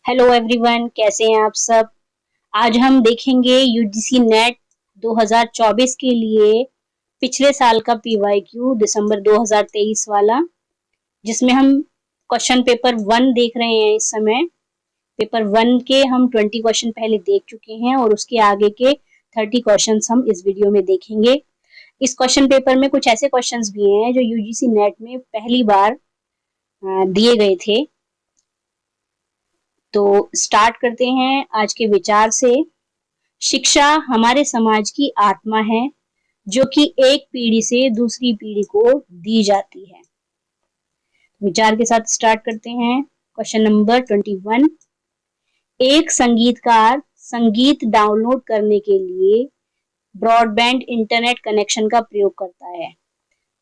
Hello everyone, कैसे हैं आप सब। आज हम देखेंगे यूजीसी नेट 2024 के लिए पिछले साल का पीवाईक्यू दिसंबर 2023 वाला, जिसमें हम क्वेश्चन पेपर 1 देख रहे हैं। इस समय पेपर 1 के हम 20 क्वेश्चन पहले देख चुके हैं और उसके आगे के 30 क्वेश्चन हम इस वीडियो में देखेंगे। इस क्वेश्चन पेपर में कुछ ऐसे क्वेश्चंस भी हैं जो यूजीसी नेट में पहली बार दिए गए थे। तो स्टार्ट करते हैं आज के विचार से। शिक्षा हमारे समाज की आत्मा है जो कि एक पीढ़ी से दूसरी पीढ़ी को दी जाती है। विचार के साथ स्टार्ट करते हैं। Question number 21। एक संगीतकार संगीत डाउनलोड करने के लिए ब्रॉडबैंड इंटरनेट कनेक्शन का प्रयोग करता है।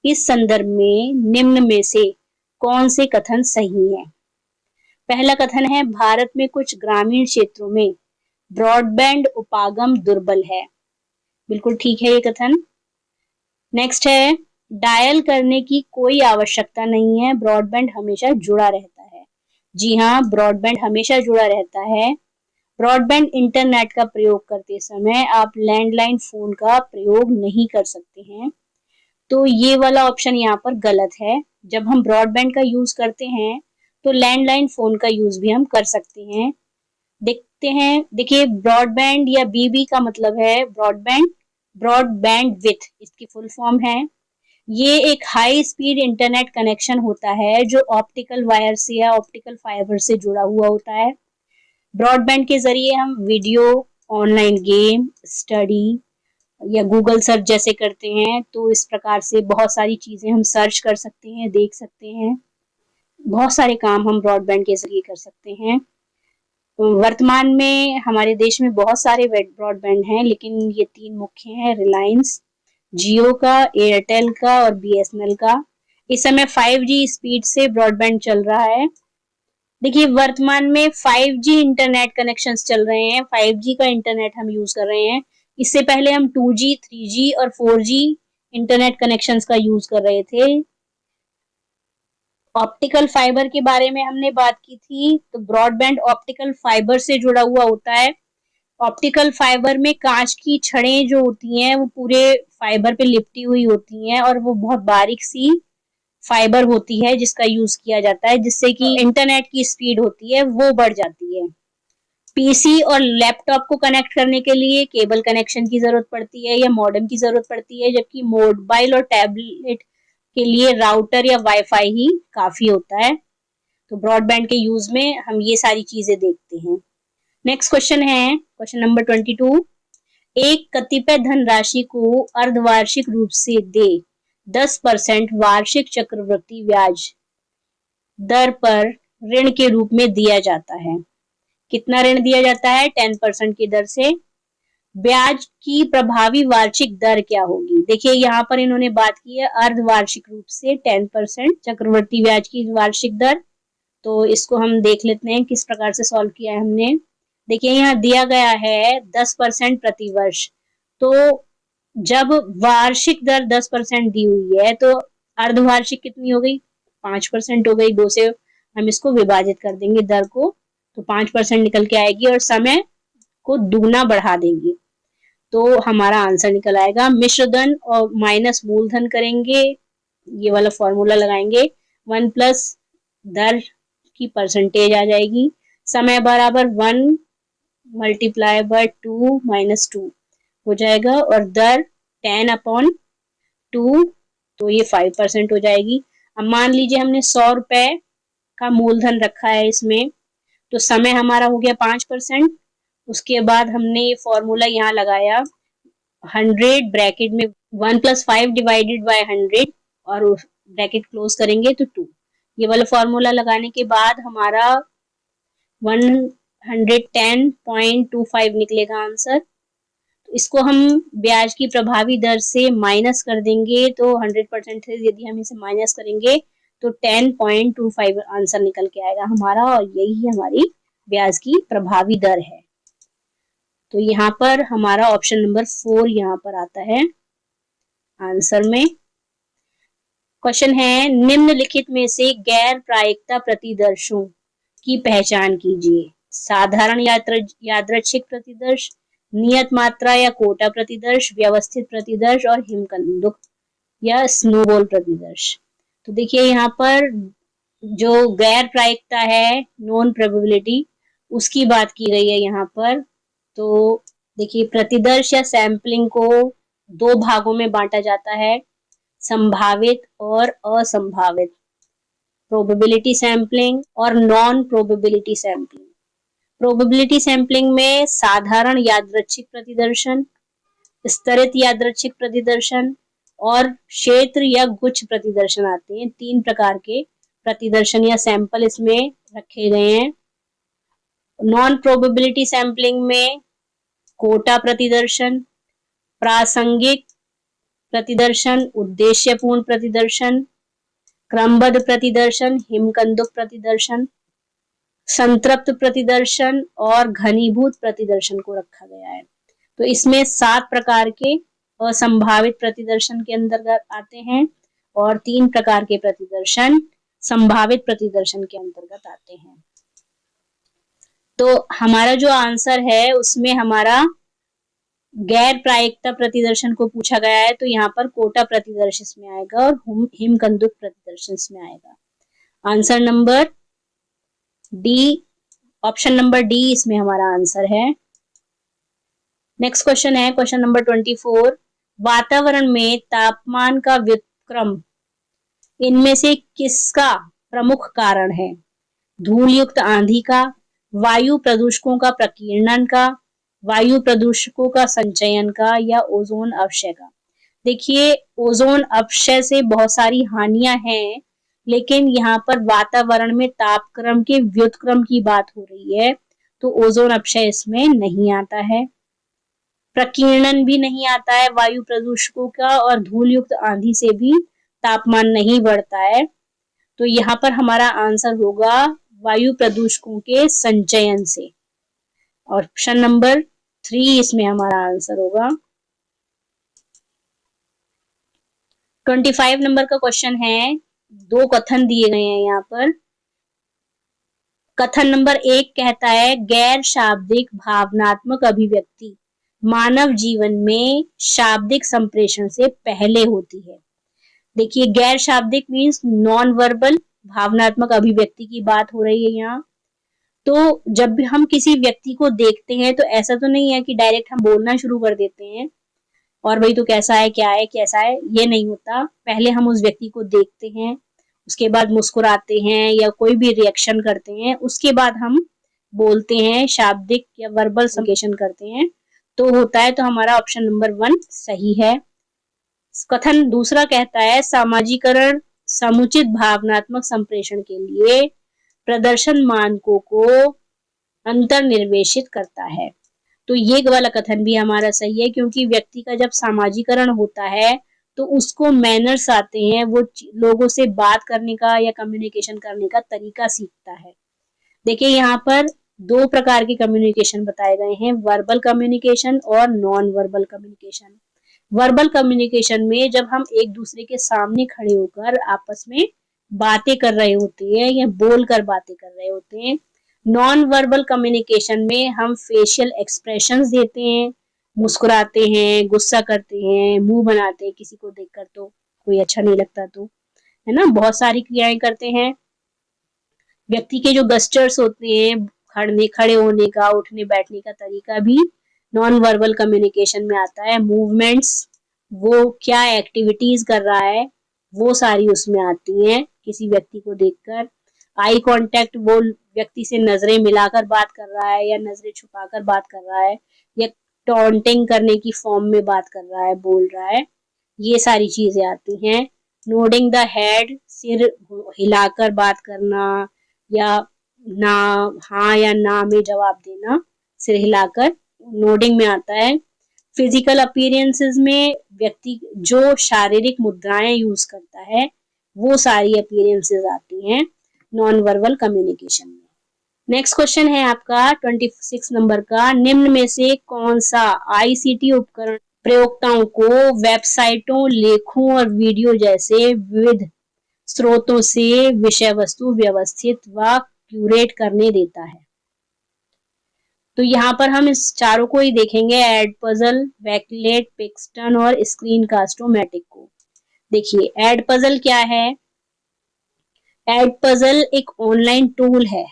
इस संदर्भ में निम्न में से कौन से कथन सही है। पहला कथन है, भारत में कुछ ग्रामीण क्षेत्रों में ब्रॉडबैंड उपागम दुर्बल है। बिल्कुल ठीक है ये कथन। नेक्स्ट है, डायल करने की कोई आवश्यकता नहीं है, ब्रॉडबैंड हमेशा जुड़ा रहता है। जी हाँ, ब्रॉडबैंड हमेशा जुड़ा रहता है। ब्रॉडबैंड इंटरनेट का प्रयोग करते समय आप लैंडलाइन फोन का प्रयोग नहीं कर सकते हैं, तो ये वाला ऑप्शन यहाँ पर गलत है। जब हम ब्रॉडबैंड का यूज करते हैं तो लैंडलाइन फोन का यूज भी हम कर सकते हैं। देखते हैं, देखिए ब्रॉडबैंड या बीबी का मतलब है ब्रॉडबैंड विथ, इसकी फुल फॉर्म है। ये एक हाई स्पीड इंटरनेट कनेक्शन होता है जो ऑप्टिकल वायर से या ऑप्टिकल फाइबर से जुड़ा हुआ होता है। ब्रॉडबैंड के जरिए हम वीडियो, ऑनलाइन गेम, स्टडी या गूगल सर्च जैसे करते हैं, तो इस प्रकार से बहुत सारी चीजें हम सर्च कर सकते हैं, देख सकते हैं। बहुत सारे काम हम ब्रॉडबैंड के जरिए कर सकते हैं। वर्तमान में हमारे देश में बहुत सारे ब्रॉडबैंड हैं, लेकिन ये 3 मुख्य हैं, रिलायंस, जियो का, एयरटेल का और बीएसएनएल का। इस समय 5G स्पीड से ब्रॉडबैंड चल रहा है। देखिए वर्तमान में 5G इंटरनेट कनेक्शंस चल रहे हैं, 5G का इंटरनेट हम यूज कर रहे हैं। इससे पहले हम 2G, 3G और 4G इंटरनेट कनेक्शंस का यूज कर रहे थे। ऑप्टिकल फाइबर के बारे में हमने बात की थी, तो ब्रॉडबैंड ऑप्टिकल फाइबर से जुड़ा हुआ होता है। ऑप्टिकल फाइबर में कांच की छड़ें जो होती हैं वो पूरे फाइबर पे लिपटी हुई होती हैं और वो बहुत बारीक सी फाइबर होती है जिसका यूज किया जाता है, जिससे कि इंटरनेट की स्पीड होती है वो बढ़ जाती है। पीसी और लैपटॉप को कनेक्ट करने के लिए केबल कनेक्शन की जरूरत पड़ती है या मॉडेम की जरूरत पड़ती है, जबकि मोबाइल और टैबलेट के लिए राउटर या वाईफाई ही काफी होता है। तो ब्रॉडबैंड के यूज में हम ये सारी चीजें देखते हैं। नेक्स्ट क्वेश्चन है क्वेश्चन नंबर 22। एक कतिपय धनराशि को अर्धवार्षिक रूप से दे 10% वार्षिक चक्रवृद्धि ब्याज दर पर ऋण के रूप में दिया जाता है। कितना ऋण दिया जाता है? 10% की दर से। ब्याज की प्रभावी वार्षिक दर क्या होगी? देखिए यहाँ पर इन्होंने बात की है अर्धवार्षिक रूप से 10% चक्रवृद्धि ब्याज की वार्षिक दर। तो इसको हम देख लेते हैं किस प्रकार से सॉल्व किया है हमने। देखिए यहाँ दिया गया है 10% प्रति वर्ष, तो जब वार्षिक दर 10% दी हुई है तो अर्धवार्षिक कितनी हो गई? 5% हो गई। 2 से हम इसको विभाजित कर देंगे दर को, तो 5% निकल के आएगी और समय को दुगना बढ़ा देंगे, तो हमारा आंसर निकल आएगा। मिश्र धन और माइनस मूलधन करेंगे, ये वाला फॉर्मूला लगाएंगे, 1 प्लस दर की परसेंटेज आ जाएगी, समय बराबर 1 मल्टीप्लाई बाय 2 माइनस 2 हो जाएगा और दर 10/2, तो ये 5% हो जाएगी। अब मान लीजिए हमने 100 रुपए का मूलधन रखा है इसमें, तो समय हमारा हो गया 5%। उसके बाद हमने ये फॉर्मूला यहाँ लगाया 100 ब्रैकेट में 1 प्लस 5 डिवाइडेड बाय 100 और ब्रैकेट क्लोज करेंगे तो 2। ये वाला फॉर्मूला लगाने के बाद हमारा 110.25 निकलेगा आंसर। तो इसको हम ब्याज की प्रभावी दर से माइनस कर देंगे, तो 100% से यदि हम इसे माइनस करेंगे तो 10.25 आंसर निकल के आएगा हमारा, और यही हमारी ब्याज की प्रभावी दर है। तो यहाँ पर हमारा ऑप्शन नंबर 4 यहाँ पर आता है आंसर में। क्वेश्चन है, निम्नलिखित में से गैर प्रायिकता प्रतिदर्शों की पहचान कीजिए। साधारण यादृच्छिक प्रतिदर्श, नियत मात्रा या कोटा प्रतिदर्श, व्यवस्थित प्रतिदर्श और हिमकंदुक या स्नोबॉल प्रतिदर्श। तो देखिए यहाँ पर जो गैर प्रायिकता है, नॉन प्रोबेबिलिटी, उसकी बात की गई है यहाँ पर। तो देखिए प्रतिदर्श या सैंपलिंग को दो भागों में बांटा जाता है, संभावित और असंभावित, प्रोबेबिलिटी सैंपलिंग और non probability sampling. Probability sampling में साधारण यादृच्छिक प्रतिदर्शन, स्तरित यादृच्छिक प्रतिदर्शन और क्षेत्र या गुच्छ प्रतिदर्शन आते हैं। 3 प्रकार के प्रतिदर्शन या सैंपल इसमें रखे गए हैं। नॉन प्रोबेबिलिटी सैंपलिंग में कोटा प्रतिदर्शन, प्रासंगिक प्रतिदर्शन, उद्देश्यपूर्ण प्रतिदर्शन, क्रमबद्ध प्रतिदर्शन, हिमकंदुक प्रतिदर्शन, संतृप्त प्रतिदर्शन और घनीभूत प्रतिदर्शन को रखा गया है। तो इसमें 7 प्रकार के असंभावित प्रतिदर्शन के अंतर्गत आते हैं और 3 प्रकार के प्रतिदर्शन संभावित प्रतिदर्शन के अंतर्गत आते हैं। तो हमारा जो आंसर है उसमें हमारा गैर प्रायिकता प्रतिदर्शन को पूछा गया है, तो यहाँ पर कोटा प्रतिदर्श इसमें आएगा और हिमकंदुक प्रतिदर्शन इसमें आएगा। Answer number D, option number D इसमें हमारा आंसर है। नेक्स्ट क्वेश्चन है क्वेश्चन नंबर 24। वातावरण में तापमान का व्युत्क्रम इनमें से किसका प्रमुख कारण है? धूल युक्त आंधी का, वायु प्रदूषकों का प्रकीर्णन का, वायु प्रदूषकों का संचयन का या ओजोन अपक्षय का? देखिए ओजोन अपक्षय से बहुत सारी हानियां हैं, लेकिन यहाँ पर वातावरण में तापक्रम के व्युत्क्रम की बात हो रही है, तो ओजोन अपक्षय इसमें नहीं आता है। प्रकीर्णन भी नहीं आता है वायु प्रदूषकों का, और धूल युक्त आंधी से भी तापमान नहीं बढ़ता है। तो यहाँ पर हमारा आंसर होगा वायु प्रदूषकों के संचयन से। ऑप्शन नंबर 3 इसमें हमारा आंसर होगा। 25 नंबर का क्वेश्चन है, 2 कथन दिए गए हैं यहाँ पर। कथन नंबर 1 कहता है गैर शाब्दिक भावनात्मक अभिव्यक्ति मानव जीवन में शाब्दिक संप्रेषण से पहले होती है। देखिए गैर शाब्दिक मीन्स नॉन वर्बल भावनात्मक अभिव्यक्ति की बात हो रही है यहाँ। तो जब भी हम किसी व्यक्ति को देखते हैं तो ऐसा तो नहीं है कि डायरेक्ट हम बोलना शुरू कर देते हैं और भाई तो कैसा है, क्या है, कैसा है, ये नहीं होता। पहले हम उस व्यक्ति को देखते हैं, उसके बाद मुस्कुराते हैं या कोई भी रिएक्शन करते हैं, उसके बाद हम बोलते हैं, शाब्दिक या वर्बल संकेशन करते हैं, तो होता है। तो हमारा ऑप्शन नंबर 1 सही है। कथन दूसरा कहता है सामाजीकरण समुचित भावनात्मक संप्रेषण के लिए प्रदर्शन मानकों को अंतर्निर्देशित करता है। तो ये वाला कथन भी हमारा सही है, क्योंकि व्यक्ति का जब सामाजिकरण होता है तो उसको मैनर्स आते हैं, वो लोगों से बात करने का या कम्युनिकेशन करने का तरीका सीखता है। देखिए यहाँ पर 2 प्रकार के कम्युनिकेशन बताए गए हैं, वर्बल कम्युनिकेशन और non verbal communication. Verbal communication में जब हम एक दूसरे के सामने खड़े होकर आपस में बातें कर रहे होते हैं या बोलकर बातें कर रहे होते हैं। नॉन वर्बल कम्युनिकेशन में हम फेशियल एक्सप्रेशंस देते हैं, मुस्कुराते हैं, गुस्सा करते हैं, मुंह बनाते हैं किसी को देखकर, तो कोई अच्छा नहीं लगता तो, है ना, बहुत सारी क्रियाएं करते हैं। व्यक्ति के जो गस्चर्स होते हैं, खड़े होने का, उठने बैठने का तरीका भी नॉन वर्बल कम्युनिकेशन में आता है। मूवमेंट्स, वो क्या एक्टिविटीज कर रहा है, वो सारी उसमें आती हैं किसी व्यक्ति को देखकर। आई कांटेक्ट, वो व्यक्ति से नजरें मिलाकर बात कर रहा है या नजरें छुपाकर बात कर रहा है या टॉन्टिंग करने की फॉर्म में बात कर रहा है, बोल रहा है, ये सारी चीजें आती हैं। नोडिंग द हेड, सिर हिलाकर बात करना या ना, हाँ या ना में जवाब देना, सिर हिलाकर, नोडिंग में आता है। फिजिकल अपीयरेंसेस में व्यक्ति जो शारीरिक मुद्राएं यूज करता है, वो सारी अपीयरेंसेस आती हैं नॉन वर्बल कम्युनिकेशन में। नेक्स्ट क्वेश्चन है आपका 26 नंबर का, निम्न में से कौन सा आईसीटी उपकरण प्रयोक्ताओं को वेबसाइटों, लेखों और वीडियो जैसे विविध स्रोतों से विषय वस्तु व्यवस्थित व क्यूरेट करने देता है? तो यहाँ पर हम इस चारों को ही देखेंगे, एड पजल, वैकलेट, पिक्सटन और स्क्रीनकास्टोमैटिक को। देखिए एड पजल क्या है। एड पजल एक ऑनलाइन टूल है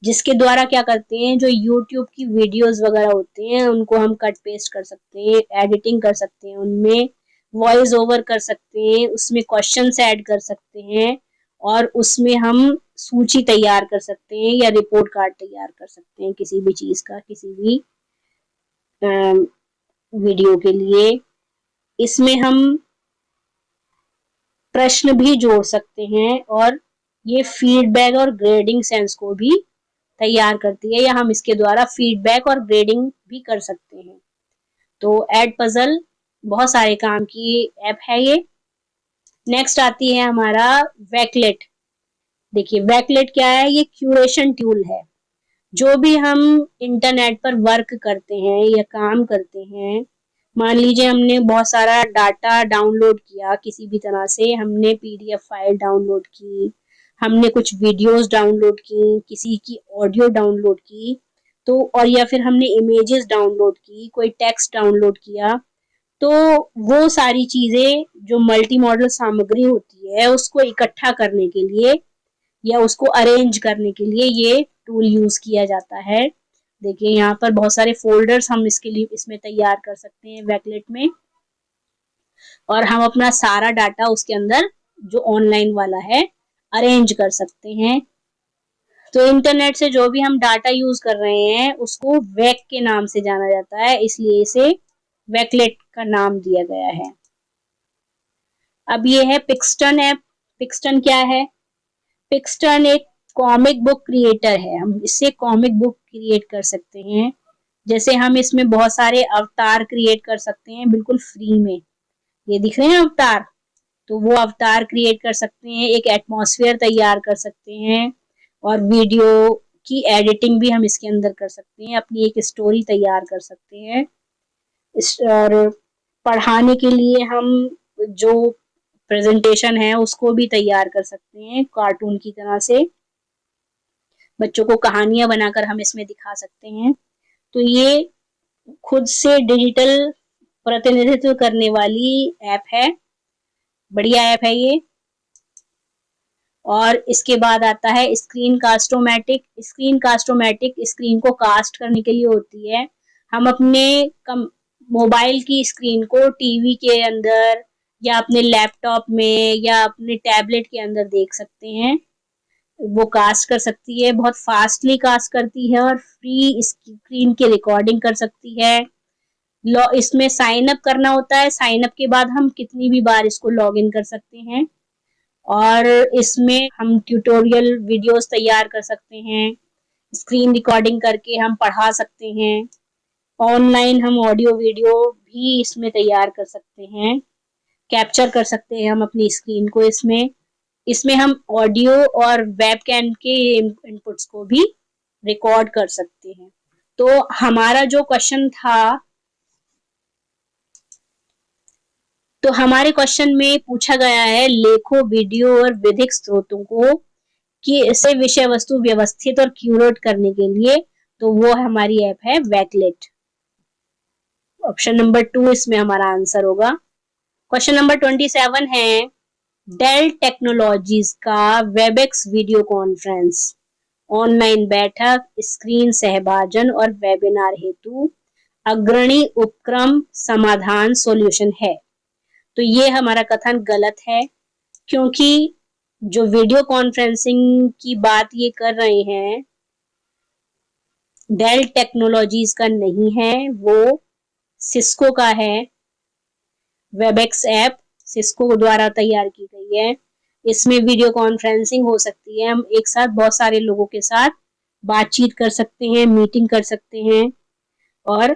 जिसके द्वारा क्या करते हैं, जो यूट्यूब की वीडियोस वगैरह होते हैं उनको हम कट पेस्ट कर सकते हैं, एडिटिंग कर सकते हैं, उनमें वॉइस ओवर कर सकते हैं, उसमें क्वेश्चंस ऐड कर सकते हैं और उसमें हम सूची तैयार कर सकते हैं या रिपोर्ट कार्ड तैयार कर सकते हैं किसी भी चीज का, किसी भी वीडियो के लिए। इसमें हम प्रश्न भी जोड़ सकते हैं और ये फीडबैक और ग्रेडिंग सेंस को भी तैयार करती है, या हम इसके द्वारा फीडबैक और ग्रेडिंग भी कर सकते हैं। तो एड पजल बहुत सारे काम की ऐप है ये। नेक्स्ट आती है हमारा वैकलेट। देखिए वैकलेट क्या है, ये क्यूरेशन टूल है। जो भी हम इंटरनेट पर वर्क करते हैं या काम करते हैं, मान लीजिए हमने बहुत सारा डाटा डाउनलोड किया, किसी भी तरह से हमने पीडीएफ फाइल डाउनलोड की, हमने कुछ वीडियोस डाउनलोड की, किसी की ऑडियो डाउनलोड की, तो और या फिर हमने इमेजेस डाउनलोड की, कोई टेक्स्ट डाउनलोड किया, तो वो सारी चीजें जो मल्टी मॉडल सामग्री होती है उसको इकट्ठा करने के लिए या उसको अरेंज करने के लिए ये टूल यूज किया जाता है। देखिए यहाँ पर बहुत सारे फोल्डर्स हम इसके लिए इसमें तैयार कर सकते हैं वैकलेट में, और हम अपना सारा डाटा उसके अंदर जो ऑनलाइन वाला है अरेंज कर सकते हैं। तो इंटरनेट से जो भी हम डाटा यूज कर रहे हैं उसको वैक के नाम से जाना जाता है, इसलिए इसे वैकलेट का नाम दिया गया है। अब ये है पिक्सटन ऐप। पिक्सटन क्या है? पिक्सटन एक कॉमिक बुक क्रिएटर है। हम इससे कॉमिक बुक क्रिएट कर सकते हैं। जैसे हम इसमें बहुत सारे अवतार क्रिएट कर सकते हैं बिल्कुल फ्री में। ये दिख रहे हैं अवतार, तो वो अवतार क्रिएट कर सकते हैं, एक एटमॉस्फेयर तैयार कर सकते हैं और वीडियो की एडिटिंग भी हम इसके अंदर कर सकते हैं, अपनी एक स्टोरी तैयार कर सकते हैं। और पढ़ाने के लिए हम जो प्रेजेंटेशन है उसको भी तैयार कर सकते हैं कार्टून की तरह से। बच्चों को कहानियां बनाकर हम इसमें दिखा सकते हैं। तो ये खुद से डिजिटल प्रतिनिधित्व करने वाली ऐप है, बढ़िया ऐप है ये। और इसके बाद आता है स्क्रीनकास्टोमैटिक। स्क्रीनकास्टोमैटिक स्क्रीन को कास्ट करने के लिए होती है। हम अपने मोबाइल की स्क्रीन को टीवी के अंदर या अपने लैपटॉप में या अपने टैबलेट के अंदर देख सकते हैं। वो कास्ट कर सकती है, बहुत फास्टली कास्ट करती है और फ्री स्क्रीन की रिकॉर्डिंग कर सकती है। इसमें साइन अप करना होता है, साइन अप के बाद हम कितनी भी बार इसको लॉग इन कर सकते हैं। और इसमें हम ट्यूटोरियल वीडियोस तैयार कर सकते हैं, स्क्रीन रिकॉर्डिंग करके हम पढ़ा सकते हैं, ऑनलाइन हम ऑडियो वीडियो भी इसमें तैयार कर सकते हैं, कैप्चर कर सकते हैं हम अपनी स्क्रीन को। इसमें हम ऑडियो और वेबकैम के इनपुट्स को भी रिकॉर्ड कर सकते हैं। तो हमारा जो क्वेश्चन था, तो हमारे क्वेश्चन में पूछा गया है लेखों, वीडियो और विधिक स्रोतों को कि इसे विषय वस्तु व्यवस्थित और क्यूरेट करने के लिए, तो वो हमारी ऐप है वैकलेट। ऑप्शन नंबर 2 इसमें हमारा आंसर होगा। क्वेश्चन नंबर 27 है डेल टेक्नोलॉजीज का वेबएक्स वीडियो कॉन्फ्रेंस ऑनलाइन बैठक, स्क्रीन सहभाजन और वेबिनार हेतु अग्रणी उपक्रम समाधान सॉल्यूशन है। तो ये हमारा कथन गलत है, क्योंकि जो वीडियो कॉन्फ्रेंसिंग की बात ये कर रहे हैं डेल टेक्नोलॉजीज का नहीं है, वो सिस्को का है। वेबएक्स ऐप सिस्को द्वारा तैयार की गई है। इसमें वीडियो कॉन्फ्रेंसिंग हो सकती है, हम एक साथ बहुत सारे लोगों के साथ बातचीत कर सकते हैं, मीटिंग कर सकते हैं। और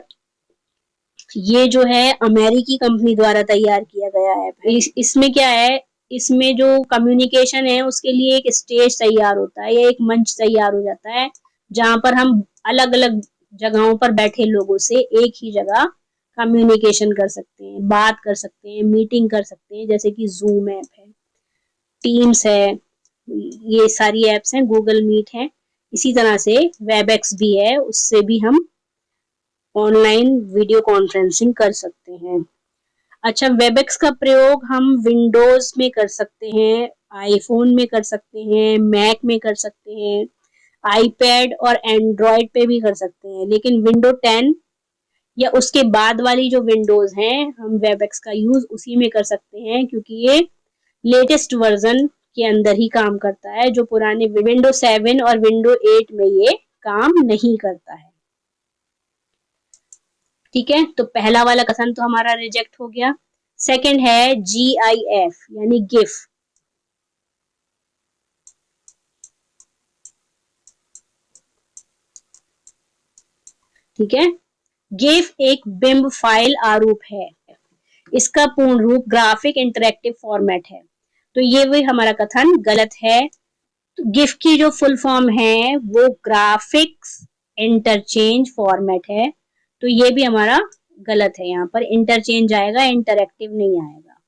ये जो है अमेरिकी कंपनी द्वारा तैयार किया गया है। इसमें क्या है, इसमें जो कम्युनिकेशन है उसके लिए एक स्टेज तैयार होता है या एक मंच तैयार हो जाता है, जहां पर हम अलग अलग जगहों पर बैठे लोगों से एक ही जगह कम्युनिकेशन कर सकते हैं, बात कर सकते हैं, मीटिंग कर सकते हैं। जैसे कि जूम ऐप है, टीम्स है, ये सारी एप्स हैं, गूगल मीट है। इसी तरह से वेबएक्स भी है, उससे भी हम ऑनलाइन वीडियो कॉन्फ्रेंसिंग कर सकते हैं। अच्छा, वेबएक्स का प्रयोग हम विंडोज में कर सकते हैं, आईफोन में कर सकते हैं, मैक में कर सकते हैं, आईपैड और एंड्रॉयड पे भी कर सकते हैं, लेकिन विंडो 10 या उसके बाद वाली जो विंडोज हैं हम वेबएक्स का यूज उसी में कर सकते हैं, क्योंकि ये लेटेस्ट वर्जन के अंदर ही काम करता है, जो पुराने विंडो 7 और विंडो 8 में ये काम नहीं करता है। ठीक है, तो पहला वाला कथन तो हमारा रिजेक्ट हो गया। सेकंड है GIF यानी गिफ। ठीक है, गिफ एक बिंब फाइल आरूप है, इसका पूर्ण रूप ग्राफिक इंटरेक्टिव फॉर्मेट है, तो ये भी हमारा कथन गलत है। तो गिफ की जो फुल फॉर्म है वो ग्राफिक्स इंटरचेंज फॉर्मेट है, तो ये भी हमारा गलत है, यहाँ पर इंटरचेंज आएगा, इंटरएक्टिव नहीं आएगा।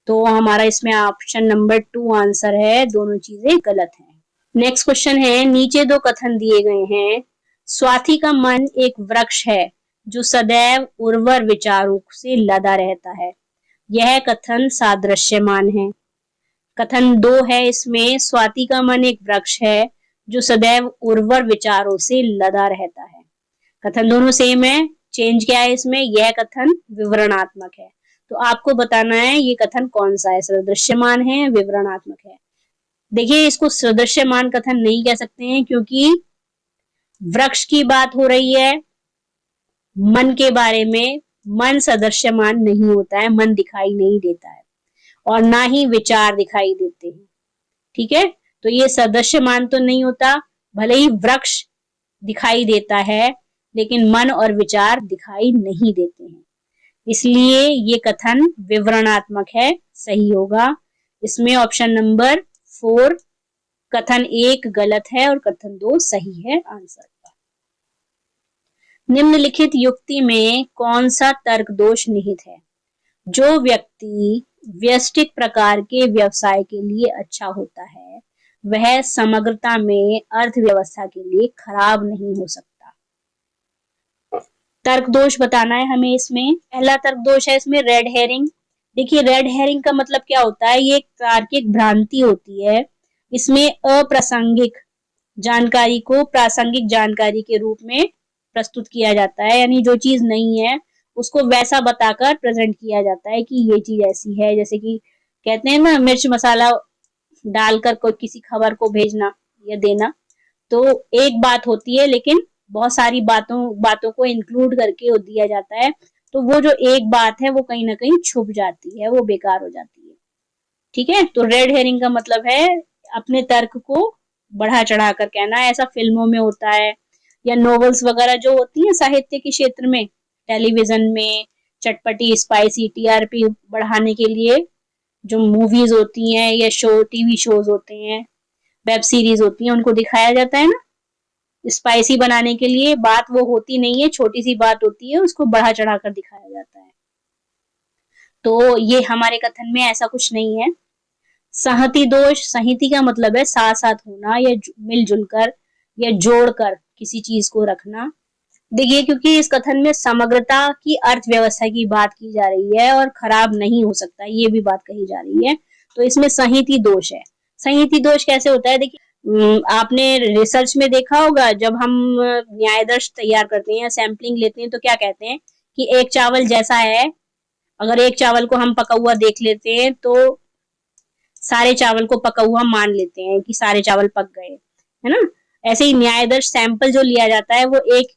तो हमारा इसमें ऑप्शन नंबर 2 आंसर है, दोनों चीजें गलत हैं। नेक्स्ट क्वेश्चन है, नीचे दो कथन दिए गए हैं। स्वाति का मन एक वृक्ष है जो सदैव उर्वर विचारों से लदा रहता है, यह कथन सादृश्यमान है। कथन 2 है इसमें, स्वाति का मन एक वृक्ष है जो सदैव उर्वर विचारों से लदा रहता है। कथन दोनों सेम है, चेंज क्या है इसमें, यह कथन विवरणात्मक है। तो आपको बताना है ये कथन कौन सा है, सदृश्यमान है, विवरणात्मक है। देखिए, इसको सदृश्यमान कथन नहीं कह सकते हैं, क्योंकि वृक्ष की बात हो रही है, मन के बारे में। मन सदृश्यमान नहीं होता है, मन दिखाई नहीं देता है, और ना ही विचार दिखाई देते हैं। ठीक है, तो ये सदृश्यमान तो नहीं होता, भले ही वृक्ष दिखाई देता है लेकिन मन और विचार दिखाई नहीं देते हैं, इसलिए ये कथन विवरणात्मक है, सही होगा। इसमें ऑप्शन नंबर 4 कथन 1 गलत है और कथन 2 सही है आंसर का। निम्नलिखित युक्ति में कौन सा तर्क दोष निहित है? जो व्यक्ति व्यष्टिक प्रकार के व्यवसाय के लिए अच्छा होता है वह समग्रता में अर्थव्यवस्था के लिए खराब नहीं हो सकता। तर्क दोष बताना है हमें इसमें। पहला तर्क दोष है इसमें रेड हेरिंग। देखिए, रेड हेरिंग का मतलब क्या होता है, ये एक तार्किक भ्रांति होती है। इसमें अप्रासंगिक जानकारी को प्रासंगिक जानकारी के रूप में प्रस्तुत किया जाता है, यानी जो चीज नहीं है उसको वैसा बताकर प्रेजेंट किया जाता है कि ये चीज ऐसी है। जैसे कि कहते हैं ना, मिर्च मसाला डालकर कोई किसी खबर को भेजना या देना, तो एक बात होती है लेकिन बहुत सारी बातों को इंक्लूड करके दिया जाता है, तो वो जो एक बात है वो कहीं ना कहीं छुप जाती है, वो बेकार हो जाती है। ठीक है, तो रेड हेरिंग का मतलब है अपने तर्क को बढ़ा चढ़ा कर कहना। ऐसा फिल्मों में होता है, या नॉवेल्स वगैरह जो होती है साहित्य के क्षेत्र में, टेलीविजन में चटपटी स्पाइसी टीआरपी बढ़ाने के लिए जो मूवीज होती हैं या टीवी शोज होते हैं, वेब सीरीज होती है, उनको दिखाया जाता है ना, स्पाइसी बनाने के लिए। बात वो होती नहीं है, छोटी सी बात होती है, उसको बढ़ा चढ़ा कर दिखाया जाता है। तो ये हमारे कथन में ऐसा कुछ नहीं है। सहति दोष, सहति का मतलब है साथ साथ होना या मिलजुल कर या जोड़कर किसी चीज को रखना। देखिए, क्योंकि इस कथन में समग्रता की अर्थव्यवस्था की बात की जा रही है और खराब नहीं हो सकता, ये भी बात कही जा रही है, तो इसमें संहिति दोष है। संहिति दोष कैसे होता है? देखिए, आपने रिसर्च में देखा होगा, जब हम न्यायादर्श तैयार करते हैं या सैंपलिंग लेते हैं तो क्या कहते हैं कि एक चावल जैसा है। अगर एक चावल को हम पका हुआ देख लेते हैं तो सारे चावल को पका हुआ मान लेते हैं कि सारे चावल पक गए, है ना। ऐसे ही न्यायादर्श सैंपल जो लिया जाता है वो एक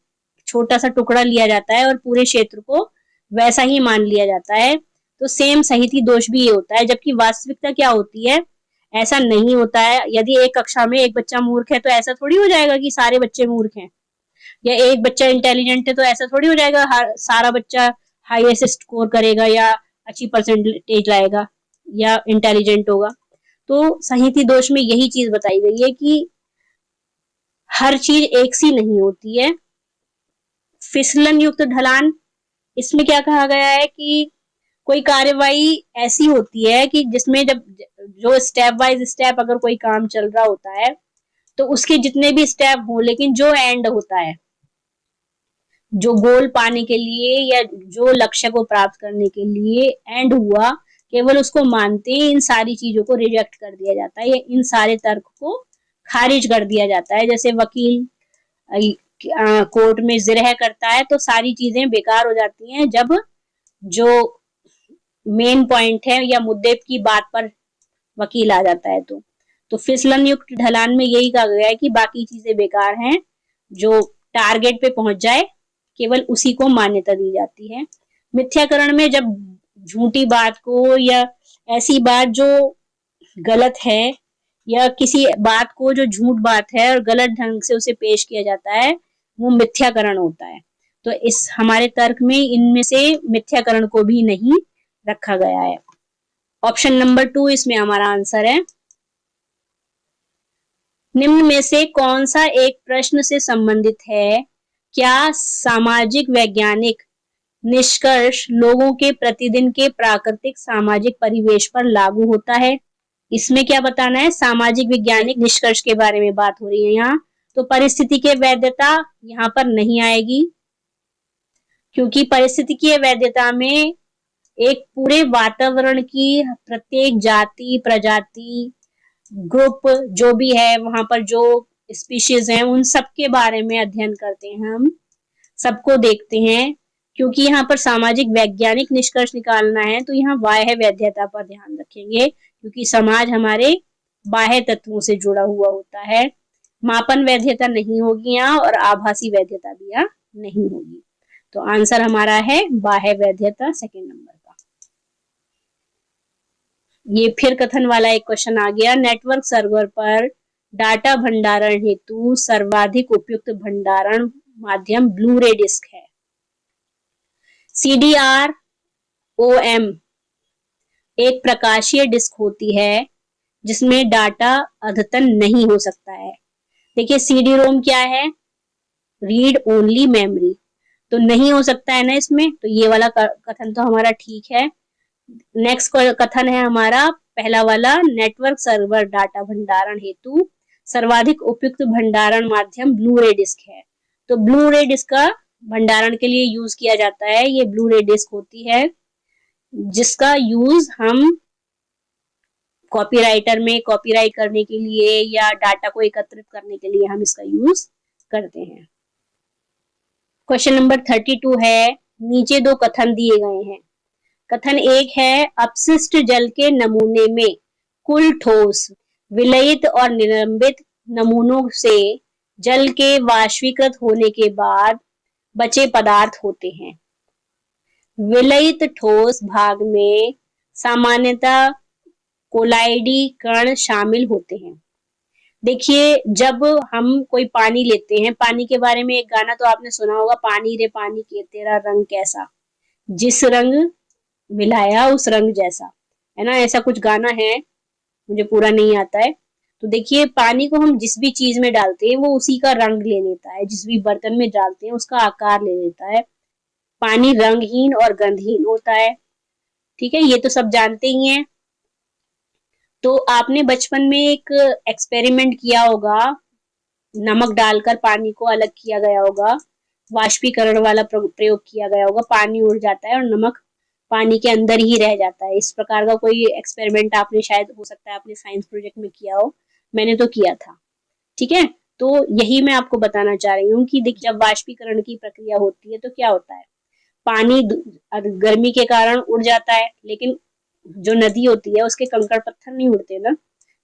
छोटा सा टुकड़ा लिया जाता है और पूरे क्षेत्र को वैसा ही मान लिया जाता है। तो सेम संहिति दोष भी ये होता है, जबकि वास्तविकता क्या होती है, ऐसा नहीं होता है। यदि एक कक्षा में एक बच्चा मूर्ख है तो ऐसा थोड़ी हो जाएगा कि सारे बच्चे मूर्ख हैं, या एक बच्चा इंटेलिजेंट है तो ऐसा थोड़ी हो जाएगा सारा बच्चा हाईएस्ट स्कोर करेगा या अच्छी परसेंटेज लाएगा या इंटेलिजेंट होगा। तो संहिति दोष में यही चीज बताई गई है कि हर चीज एक सी नहीं होती है। फिसलन युक्त ढलान, इसमें क्या कहा गया है कि कोई कार्यवाही ऐसी होती है कि जिसमें जब जो स्टेप बाय स्टेप अगर कोई काम चल रहा होता है तो उसके जितने भी स्टेप हो, लेकिन जो एंड होता है, जो गोल पाने के लिए या जो लक्ष्य को प्राप्त करने के लिए एंड हुआ, केवल उसको मानते ही इन सारी चीजों को रिजेक्ट कर दिया जाता है या इन सारे तर्क को खारिज कर दिया जाता है। जैसे वकील कोर्ट में जिरह करता है तो सारी चीजें बेकार हो जाती हैं जब जो मेन पॉइंट है या मुद्दे की बात पर वकील आ जाता है। तो फिसलन युक्त ढलान में यही कहा गया है कि बाकी चीजें बेकार हैं, जो टारगेट पे पहुंच जाए केवल उसी को मान्यता दी जाती है। मिथ्याकरण में जब झूठी बात को या ऐसी बात जो गलत है या किसी बात को जो झूठ बात है और गलत ढंग से उसे पेश किया जाता है, वो मिथ्याकरण होता है। तो इस हमारे तर्क में इनमें से मिथ्याकरण को भी नहीं रखा गया है। ऑप्शन नंबर 2 इसमें हमारा आंसर है। निम्न में से कौन सा एक प्रश्न से संबंधित है? क्या सामाजिक वैज्ञानिक निष्कर्ष लोगों के प्रतिदिन के प्राकृतिक सामाजिक परिवेश पर लागू होता है? इसमें क्या बताना है? सामाजिक वैज्ञानिक निष्कर्ष के बारे में बात हो रही है यहाँ। तो परिस्थिति की वैधता यहाँ पर नहीं आएगी, क्योंकि परिस्थिति की वैधता में एक पूरे वातावरण की प्रत्येक जाति प्रजाति ग्रुप जो भी है वहां पर जो स्पीशीज हैं उन सब के बारे में अध्ययन करते हैं, हम सबको देखते हैं। क्योंकि यहाँ पर सामाजिक वैज्ञानिक निष्कर्ष निकालना है तो यहाँ बाह्य वैधता पर ध्यान रखेंगे, क्योंकि समाज हमारे बाह्य तत्वों से जुड़ा हुआ होता है। मापन वैधता नहीं होगी यहाँ और आभासी वैधता भी यहाँ नहीं होगी। तो आंसर हमारा है बाह्य वैधता, सेकेंड नंबर का। ये फिर कथन वाला एक क्वेश्चन आ गया। नेटवर्क सर्वर पर डाटा भंडारण हेतु सर्वाधिक उपयुक्त भंडारण माध्यम ब्लू रे डिस्क है। CDR-OM एक प्रकाशीय डिस्क होती है जिसमें डाटा अद्यतन नहीं हो सकता है। देखिए CD-ROM क्या है? रीड ओनली मेमोरी, तो नहीं हो सकता है ना इसमें, तो ये वाला कथन तो हमारा ठीक है। नेक्स्ट कथन है हमारा पहला वाला, नेटवर्क सर्वर डाटा भंडारण हेतु सर्वाधिक उपयुक्त भंडारण माध्यम ब्लू रे डिस्क है। तो ब्लू रे डिस्क का भंडारण के लिए यूज किया जाता है। ये ब्लू रे डिस्क होती है जिसका यूज हम कॉपीराइटर में कॉपीराइट करने के लिए या डाटा को एकत्रित करने के लिए हम इसका यूज करते हैं। क्वेश्चन नंबर 32 है। नीचे दो कथन दिए गए हैं। कथन 1 है, अपशिष्ट जल के नमूने में कुल ठोस विलयित और निलंबित नमूनों से जल के वाष्पीकृत होने के बाद बचे पदार्थ होते हैं। विलयित ठोस भाग में सामान्यतः कोलाइडी कण शामिल होते हैं। देखिए, जब हम कोई पानी लेते हैं, पानी के बारे में एक गाना तो आपने सुना होगा, पानी रे पानी के तेरा रंग कैसा, जिस रंग मिलाया उस रंग जैसा, है ना, ऐसा कुछ गाना है, मुझे पूरा नहीं आता है। तो देखिए, पानी को हम जिस भी चीज में डालते हैं वो उसी का रंग ले लेता है, जिस भी बर्तन में डालते हैं उसका आकार ले लेता है। पानी रंगहीन और गंधहीन होता है, ठीक है, ये तो सब जानते ही हैं। तो आपने बचपन में एक एक्सपेरिमेंट किया होगा, नमक डालकर पानी को अलग किया गया होगा, वाष्पीकरण वाला प्रयोग किया गया होगा, पानी उड़ जाता है और नमक पानी के अंदर ही रह जाता है। इस प्रकार का कोई एक्सपेरिमेंट आपने शायद, हो सकता है आपने साइंस प्रोजेक्ट में किया हो, मैंने तो किया था, ठीक है। तो यही मैं आपको बताना चाह रही हूँ कि देखिए, जब वाष्पीकरण की प्रक्रिया होती है तो क्या होता है, पानी गर्मी के कारण उड़ जाता है, लेकिन जो नदी होती है उसके कंकड़ पत्थर नहीं उड़ते ना,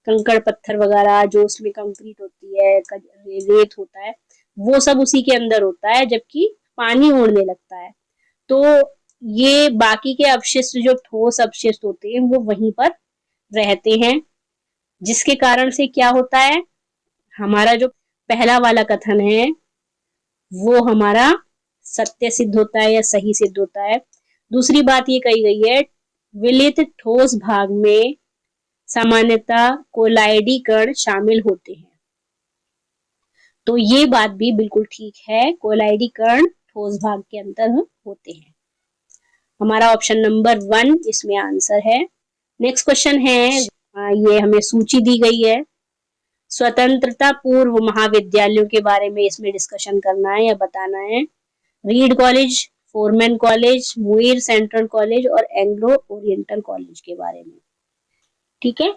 कंकड़ पत्थर वगैरह जो उसमें कंक्रीट होती है, रेत होता है, वो सब उसी के अंदर होता है, जबकि पानी उड़ने लगता है। तो ये बाकी के अवशिष्ट, जो ठोस अवशिष्ट होते हैं, वो वहीं पर रहते हैं, जिसके कारण से क्या होता है, हमारा जो पहला वाला कथन है वो हमारा सत्य सिद्ध होता है या सही सिद्ध होता है। दूसरी बात ये कही गई है, विलित ठोस भाग में सामान्यतः कोलाइडी कण शामिल होते हैं, तो ये बात भी बिल्कुल ठीक है, कोलाइडी कण ठोस भाग के अंदर होते हैं। हमारा ऑप्शन नंबर 1 इसमें आंसर है। नेक्स्ट क्वेश्चन है, ये हमें सूची दी गई है। स्वतंत्रता पूर्व महाविद्यालयों के बारे में इसमें डिस्कशन करना है या बताना है। Read college, foreman college, Muir central college और एंग्लो ओरिएंटल कॉलेज के बारे में। ठीक है,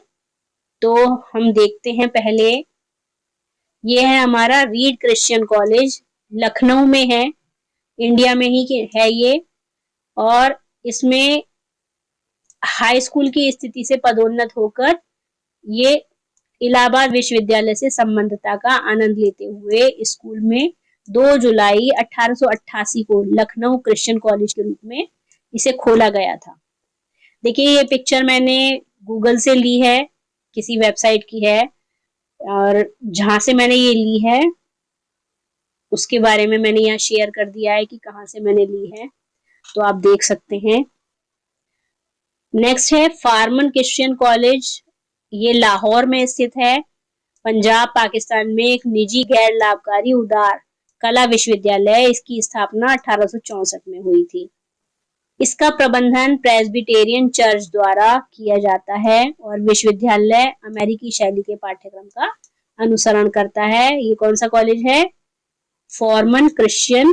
तो हम देखते हैं पहले। ये है हमारा रीड क्रिश्चियन कॉलेज, लखनऊ में है, इंडिया में ही है ये, और इसमें हाई स्कूल की स्थिति से पदोन्नत होकर ये इलाहाबाद विश्वविद्यालय से संबद्धता का आनंद लेते हुए स्कूल में 2 जुलाई 1888 को लखनऊ क्रिश्चियन कॉलेज के रूप में इसे खोला गया था। देखिए, ये पिक्चर मैंने गूगल से ली है, किसी वेबसाइट की है, और जहां से मैंने ये ली है उसके बारे में मैंने यहाँ शेयर कर दिया है कि कहाँ से मैंने ली है, तो आप देख सकते हैं। नेक्स्ट है फार्मन क्रिश्चियन कॉलेज, ये लाहौर में स्थित है, पंजाब पाकिस्तान में एक निजी गैर लाभकारी उदार कला विश्वविद्यालय। इसकी स्थापना 1864 में हुई थी। इसका प्रबंधन प्रेस्बिटेरियन चर्च द्वारा किया जाता है और विश्वविद्यालय अमेरिकी शैली के पाठ्यक्रम का अनुसरण करता है। ये कौन सा कॉलेज है? Foreman Christian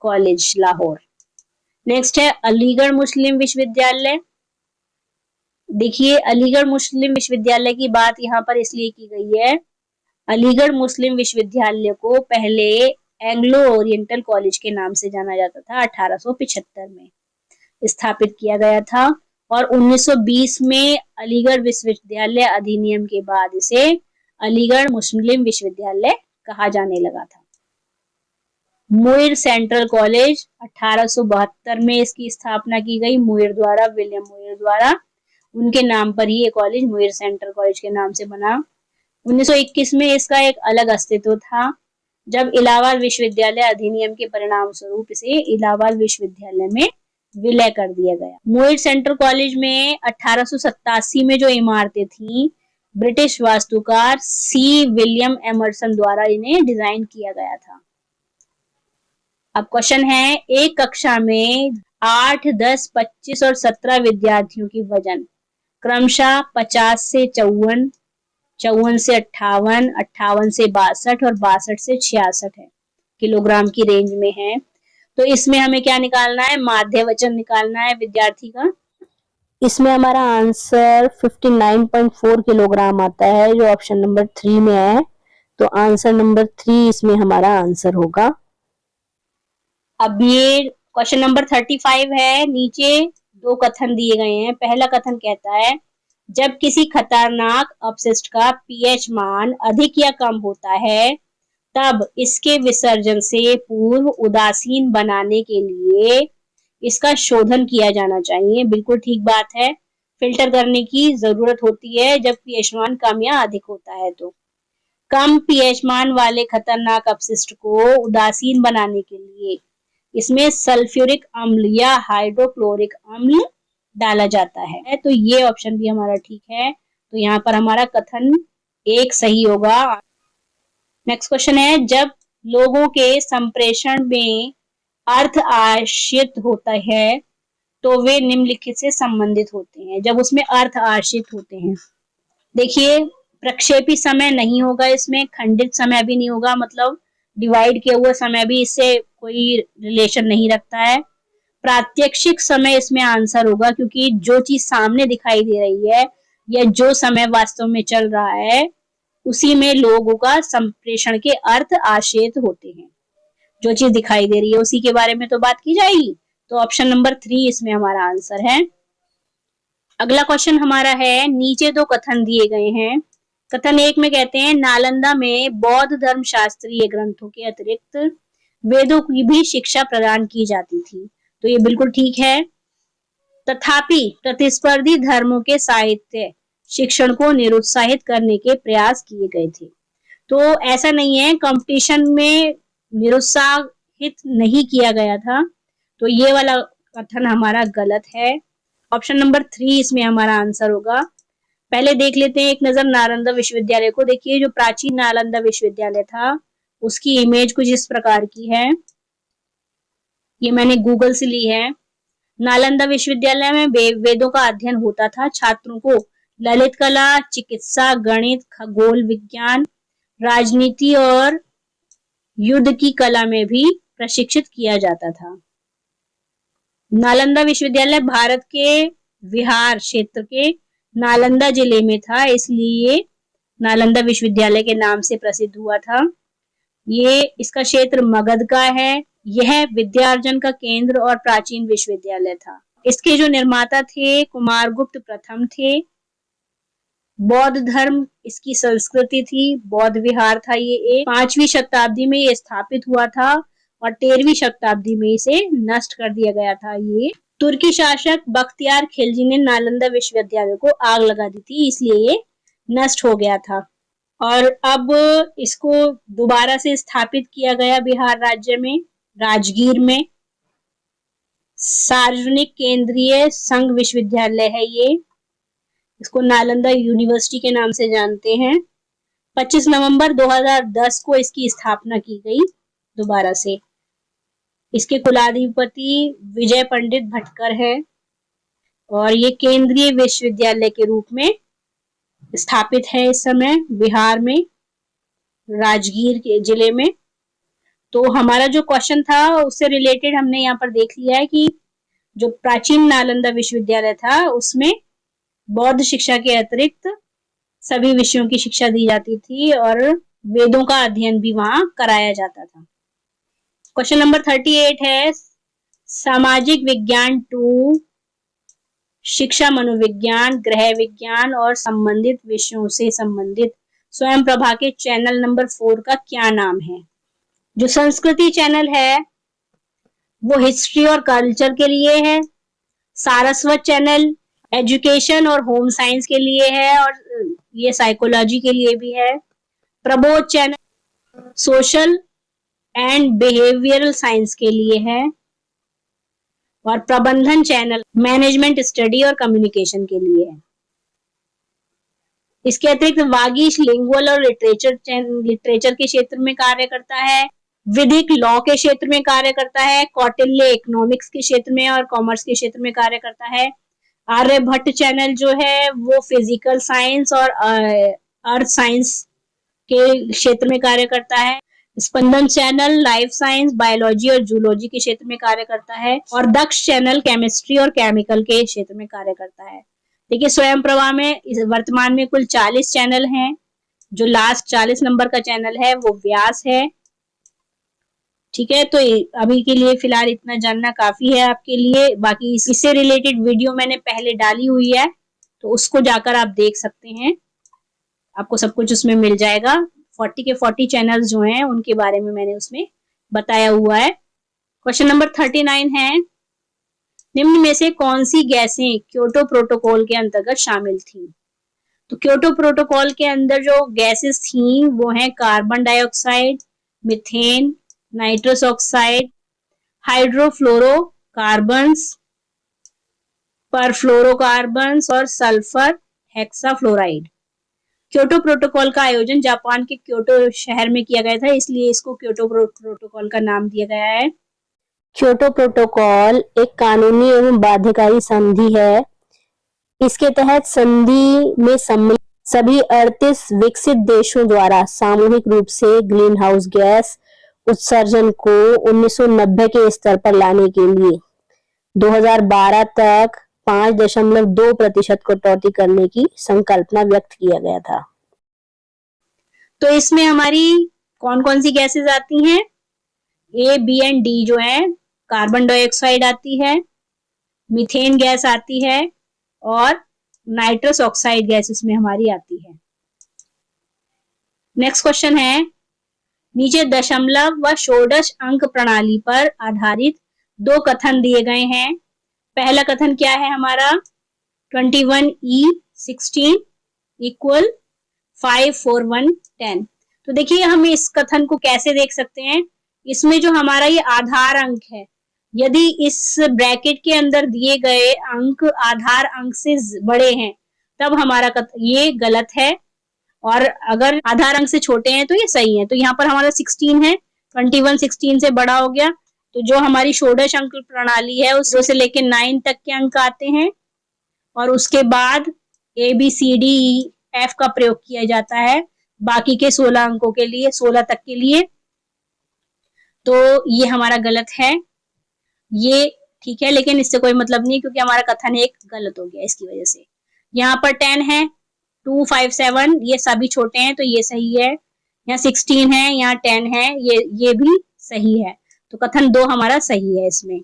college, Lahore. Next है अलीगढ़ मुस्लिम विश्वविद्यालय। देखिए, अलीगढ़ मुस्लिम विश्वविद्यालय की बात यहाँ पर इसलिए की गई है, अलीगढ़ मुस्लिम विश्वविद्यालय को पहले एंग्लो ओरिएंटल कॉलेज के नाम से जाना जाता था। 1875 में स्थापित किया गया था और 1920 में अलीगढ़ विश्वविद्यालय अधिनियम के बाद इसे अलीगढ़ मुस्लिम विश्वविद्यालय कहा जाने लगा था। मुइर सेंट्रल कॉलेज 1872 में इसकी स्थापना की गई, मुइर द्वारा, विलियम मुइर द्वारा। उनके नाम पर ही ये कॉलेज मुइर सेंट्रल कॉलेज के नाम से बना। 1921 में इसका एक अलग अस्तित्व था, जब इलाहाबाद विश्वविद्यालय अधिनियम के परिणाम स्वरूप इसे इलाहाबाद विश्वविद्यालय में विलय कर दिया गया। मुइर सेंट्रल कॉलेज में 1887 में जो इमारतें थी, ब्रिटिश वास्तुकार सी विलियम एमरसन द्वारा इन्हें डिजाइन किया गया था। अब क्वेश्चन है, एक कक्षा में 8, 10, 25 और 17 विद्यार्थियों की वजन क्रमशः 50 से 54, 54 से 58, 58 से 62 और 62 से 66 है किलोग्राम की रेंज में है। तो इसमें हमें क्या निकालना है? माध्य वजन निकालना है विद्यार्थी का। इसमें हमारा आंसर 59.4 किलोग्राम आता है, जो ऑप्शन नंबर 3 में है। तो आंसर नंबर 3 इसमें हमारा आंसर होगा। अब ये क्वेश्चन नंबर 35 है। नीचे 2 कथन दिए गए हैं। पहला कथन कहता है, जब किसी खतरनाक अपशिष्ट का पीएच मान अधिक या कम होता है, तब इसके विसर्जन से पूर्व उदासीन बनाने के लिए इसका शोधन किया जाना चाहिए। बिल्कुल ठीक बात है, फिल्टर करने की जरूरत होती है जब पीएच मान कम या अधिक होता है। तो कम पीएच मान वाले खतरनाक अपशिष्ट को उदासीन बनाने के लिए इसमें सल्फ्यूरिक अम्ल या हाइड्रोक्लोरिक अम्ल डाला जाता है। तो ये ऑप्शन भी हमारा ठीक है। तो यहाँ पर हमारा कथन 1 सही होगा। नेक्स्ट क्वेश्चन है, जब लोगों के संप्रेषण में अर्थ आश्रित होता है तो वे निम्नलिखित से संबंधित होते हैं। जब उसमें अर्थ आश्रित होते हैं, देखिए, प्रक्षेपी समय नहीं होगा, इसमें खंडित समय भी नहीं होगा, मतलब डिवाइड किया हुआ समय भी इससे कोई रिलेशन नहीं रखता है। प्रात्यक्षिक समय इसमें आंसर होगा, क्योंकि जो चीज सामने दिखाई दे रही है या जो समय वास्तव में चल रहा है, उसी में लोगों का संप्रेषण के अर्थ आश्रित होते हैं। जो चीज दिखाई दे रही है उसी के बारे में तो बात की जाएगी। तो ऑप्शन नंबर 3 इसमें हमारा आंसर है। अगला क्वेश्चन हमारा है, नीचे 2 कथन दिए गए हैं। कथन 1 में कहते हैं, नालंदा में बौद्ध धर्म शास्त्रीय ग्रंथों के अतिरिक्त वेदों की भी शिक्षा प्रदान की जाती थी। तो ये बिल्कुल ठीक है। तथापि प्रतिस्पर्धी धर्मों के साहित्य शिक्षण को निरुत्साहित करने के प्रयास किए गए थे। तो ऐसा नहीं है, कंपटीशन में निरुत्साहित नहीं किया गया था। तो ये वाला कथन हमारा गलत है। ऑप्शन नंबर 3 इसमें हमारा आंसर होगा। पहले देख लेते हैं एक नजर नालंदा विश्वविद्यालय को। देखिए, जो प्राचीन नालंदा विश्वविद्यालय था उसकी इमेज कुछ इस प्रकार की है। ये मैंने गूगल से ली है। नालंदा विश्वविद्यालय में वेदों का अध्ययन होता था। छात्रों को ललित कला, चिकित्सा, गणित, खगोल विज्ञान, राजनीति और युद्ध की कला में भी प्रशिक्षित किया जाता था। नालंदा विश्वविद्यालय भारत के बिहार क्षेत्र के नालंदा जिले में था, इसलिए नालंदा विश्वविद्यालय के नाम से प्रसिद्ध हुआ था। ये इसका क्षेत्र मगध का है। यह विद्यार्जन का केंद्र और प्राचीन विश्वविद्यालय था। इसके जो निर्माता थे कुमारगुप्त प्रथम थे। बौद्ध धर्म इसकी संस्कृति थी, बौद्ध विहार था ये। 5वीं शताब्दी में ये स्थापित हुआ था और 13वीं शताब्दी में इसे नष्ट कर दिया गया था। ये तुर्की शासक बख्तियार खिलजी ने नालंदा विश्वविद्यालय को आग लगा दी थी, इसलिए ये नष्ट हो गया था और अब इसको दोबारा से स्थापित किया गया बिहार राज्य में, राजगीर में। सार्वजनिक केंद्रीय संघ विश्वविद्यालय है ये। इसको नालंदा यूनिवर्सिटी के नाम से जानते हैं। 25 नवंबर 2010 को इसकी स्थापना की गई दोबारा से। इसके कुलाधिपति विजय पंडित भटकर है और ये केंद्रीय विश्वविद्यालय के रूप में स्थापित है इस समय बिहार में, राजगीर के जिले में। तो हमारा जो क्वेश्चन था उससे रिलेटेड हमने यहाँ पर देख लिया है कि जो प्राचीन नालंदा विश्वविद्यालय था उसमें बौद्ध शिक्षा के अतिरिक्त सभी विषयों की शिक्षा दी जाती थी और वेदों का अध्ययन भी वहां कराया जाता था। क्वेश्चन नंबर 38 है सामाजिक विज्ञान 2, शिक्षा मनोविज्ञान, गृह विज्ञान और संबंधित विषयों से संबंधित स्वयं प्रभा के चैनल नंबर 4 का क्या नाम है? जो संस्कृति चैनल है वो हिस्ट्री और कल्चर के लिए है। सारस्वत चैनल एजुकेशन और होम साइंस के लिए है और ये साइकोलॉजी के लिए भी है। Prabodh channel social and behavioural science के लिए है और प्रबंधन चैनल मैनेजमेंट स्टडी और कम्युनिकेशन के लिए है। इसके अतिरिक्त वागीश लिंगुअल और लिटरेचर के क्षेत्र में कार्य करता है, विधिक लॉ के क्षेत्र में कार्य करता है, कौटिल्य इकोनॉमिक्स के क्षेत्र में और कॉमर्स के क्षेत्र में कार्य करता है। आर्यभट्ट चैनल जो है वो फिजिकल साइंस और अर्थ साइंस के क्षेत्र में कार्य करता है। स्पंदन चैनल लाइफ साइंस, बायोलॉजी और जूलॉजी के क्षेत्र में कार्य करता है और दक्ष चैनल केमिस्ट्री और केमिकल के क्षेत्र में कार्य करता है। देखिए स्वयं प्रभा में वर्तमान में कुल 40 चैनल हैं। जो लास्ट 40 नंबर का चैनल है वो व्यास है। ठीक है, तो अभी के लिए फिलहाल इतना जानना काफी है आपके लिए। बाकी इससे रिलेटेड वीडियो मैंने पहले डाली हुई है तो उसको जाकर आप देख सकते हैं, आपको सब कुछ उसमें मिल जाएगा। 40 के 40 चैनल्स जो हैं उनके बारे में मैंने उसमें बताया हुआ है। क्वेश्चन नंबर 39 है निम्न में से कौन सी गैसें क्योटो प्रोटोकॉल के अंतर्गत शामिल थी? तो क्योटो प्रोटोकॉल के अंदर जो गैसेस थी वो हैं carbon dioxide, methane, nitrous oxide, hydrofluorocarbons, perfluorocarbons और सल्फर हेक्साफ्लोराइड। क्योटो प्रोटोकॉल का आयोजन जापान के क्योटो शहर में किया गया था, इसलिए इसको क्योटो प्रोटोकॉल का नाम दिया गया है। क्योटो प्रोटोकॉल एक कानूनी एवं बाध्यकारी संधि है। इसके तहत संधि में सम्मिलित सभी 38 विकसित देशों द्वारा सामूहिक रूप से ग्रीन हाउस गैस उत्सर्जन को 1990 के स्तर पर लाने के लिए 2012 तक 5.2% कटौती करने की संकल्पना व्यक्त किया गया था। तो इसमें हमारी कौन कौन सी गैसेस आती हैं? ए, बी एंड डी जो है, कार्बन डाइऑक्साइड आती है, मीथेन गैस आती है और नाइट्रस ऑक्साइड गैस इसमें हमारी आती है। नेक्स्ट क्वेश्चन है नीचे दशमलव व षोडश अंक प्रणाली पर आधारित 2 कथन दिए गए हैं। पहला कथन क्या है हमारा? 21E16 equal 54110। तो देखिए हम इस कथन को कैसे देख सकते हैं। इसमें जो हमारा ये आधार अंक है, यदि इस ब्रैकेट के अंदर दिए गए अंक आधार अंक से बड़े हैं तब हमारा ये गलत है और अगर आधार अंक से छोटे हैं तो ये सही है। तो यहाँ पर हमारा 16 है, 21 16 से बड़ा हो गया। तो जो हमारी षोडश अंक प्रणाली है उस 0 से लेकर 9 तक के अंक आते हैं और उसके बाद ABCDEF का प्रयोग किया जाता है। बाकी के 16 अंकों के लिए, 16 तक के लिए। तो ये हमारा गलत है, ये ठीक है, लेकिन इससे कोई मतलब नहीं क्योंकि हमारा कथन एक गलत हो गया इसकी वजह से। यहाँ पर 10 है, 2, 5, 7 ये सभी छोटे हैं तो ये सही है। यहाँ 16 है, यहाँ 10 है, ये भी सही है। तो कथन 2 हमारा सही है इसमें।